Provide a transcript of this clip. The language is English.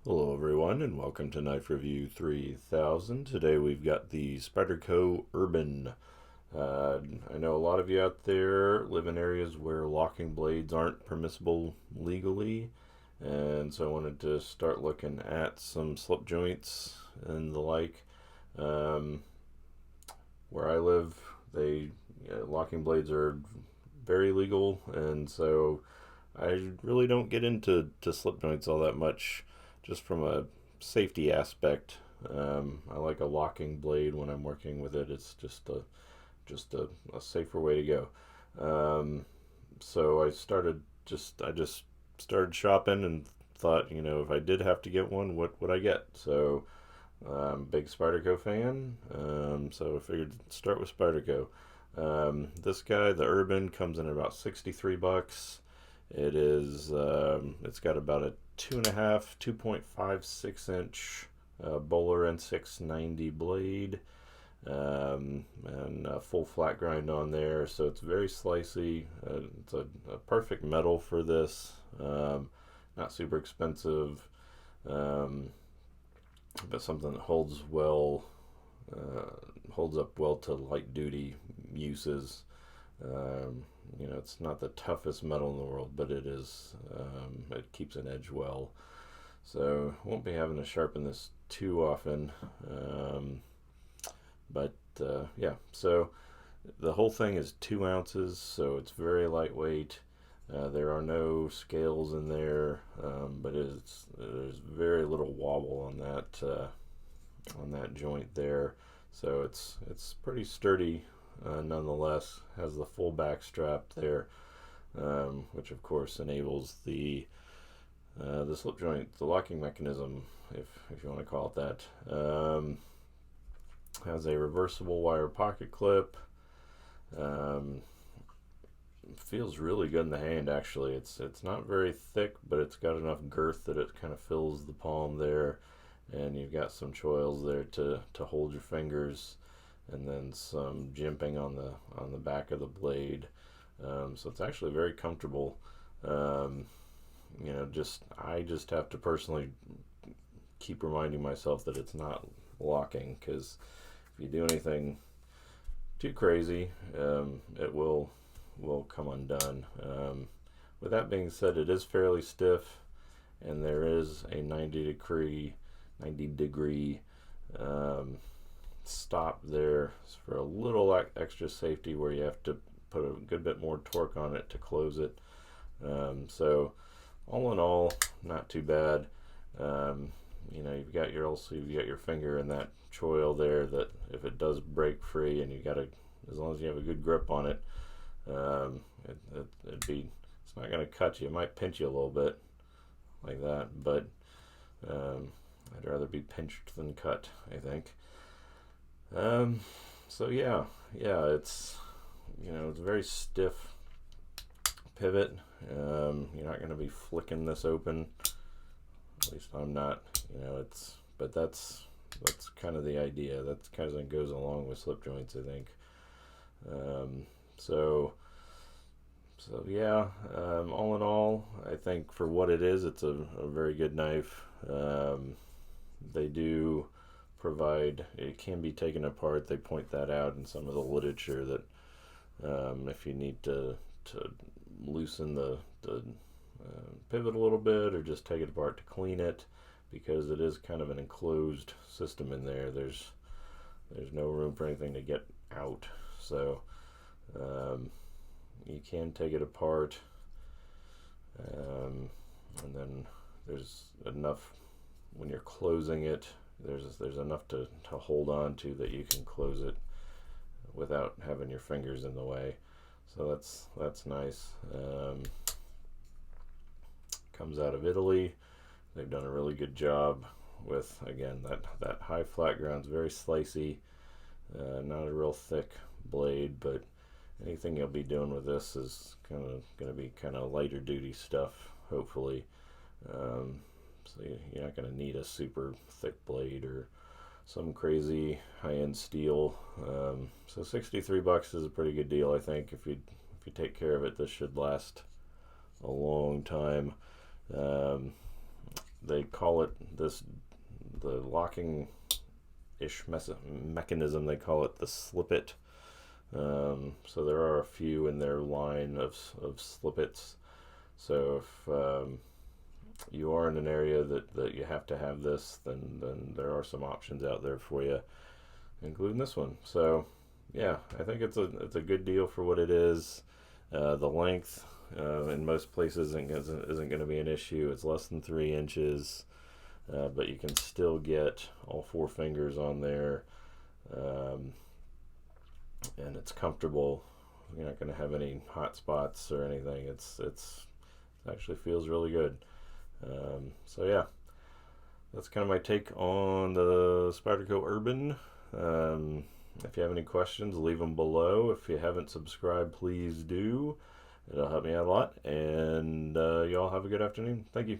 Hello, everyone, and welcome to Knife Review 3000. Today we've got the Spyderco Urban. I know a lot of you out there live in areas where locking blades aren't permissible legally, and so I wanted to start looking at some slip joints and the like. Um, where I live, locking blades are very legal, and so I really don't get into slip joints all that much, just from a safety aspect. I like a locking blade when I'm working with it. It's just a safer way to go. Um, so I just started shopping and thought, if I did have to get one, what would I get? So I'm a big Spyderco fan, so I figured start with Spyderco. This guy, the Urban, comes in at about 63 bucks. It's got about a 2.56 inch Bowler N690 blade, and a full flat grind on there, so it's very slicey. It's a perfect metal for this. Not super expensive, um, but something that holds up well to light duty uses. It's not the toughest metal in the world, but it keeps an edge well. So won't be having to sharpen this too often. But so the whole thing is 2 ounces, so it's very lightweight. There are no scales in there, but there's very little wobble on that joint there. So it's pretty sturdy, nonetheless. Has the full back strap there, which of course enables the slip joint, the locking mechanism, if you want to call it that. Has a reversible wire pocket clip. Um, Feels really good in the hand. Actually, it's not very thick, but it's got enough girth that it kind of fills the palm there, and you've got some choils there to hold your fingers, and then some jimping on the back of the blade. So it's actually very comfortable. Um, I just have to personally keep reminding myself that it's not locking, because if you do anything too crazy, it will come undone. With that being said, it is fairly stiff, and there is a 90 degree stop there for a little extra safety, where you have to put a good bit more torque on it to close it. So all in all, not too bad. You've got your finger in that choil there, that if it does break free, and as long as you have a good grip on it, it's not going to cut you. It might pinch you a little bit like that, but I'd rather be pinched than cut, I think. So it's a very stiff pivot. You're not going to be flicking this open. At least I'm not. But that's kind of the idea. That kind of goes along with slip joints, I think. Um, so all in all, I think for what it is, it's a very good knife. They do provide, it can be taken apart. They point that out in some of the literature, that if you need to loosen the pivot a little bit, or just take it apart to clean it, because it is kind of an enclosed system in there. There's no room for anything to get out. So you can take it apart, and then there's enough when you're closing it. There's enough to hold on to, that you can close it without having your fingers in the way. So that's nice. Comes out of Italy. They've done a really good job with, again, that high flat ground's very slicey. Not a real thick blade, but anything you'll be doing with this is kind of going to be kind of lighter duty stuff, hopefully. So you're not going to need a super thick blade or some crazy high-end steel. So 63 bucks is a pretty good deal, I think. If you take care of it, this should last a long time. they call it this, the locking ish mechanism, they call it the slip it. So there are a few in their line of slip its. So if you are in an area that you have to have this, then there are some options out there for you, including this one. So yeah, I think it's a good deal for what it is. The length in most places isn't going to be an issue. It's less than 3 inches, but you can still get all 4 fingers on there, and it's comfortable. You're not going to have any hot spots or anything. It actually feels really good. So yeah, that's kind of my take on the Spyderco Urban. If you have any questions, leave them below. If you haven't subscribed, please do. It'll help me out a lot. And y'all have a good afternoon. Thank you.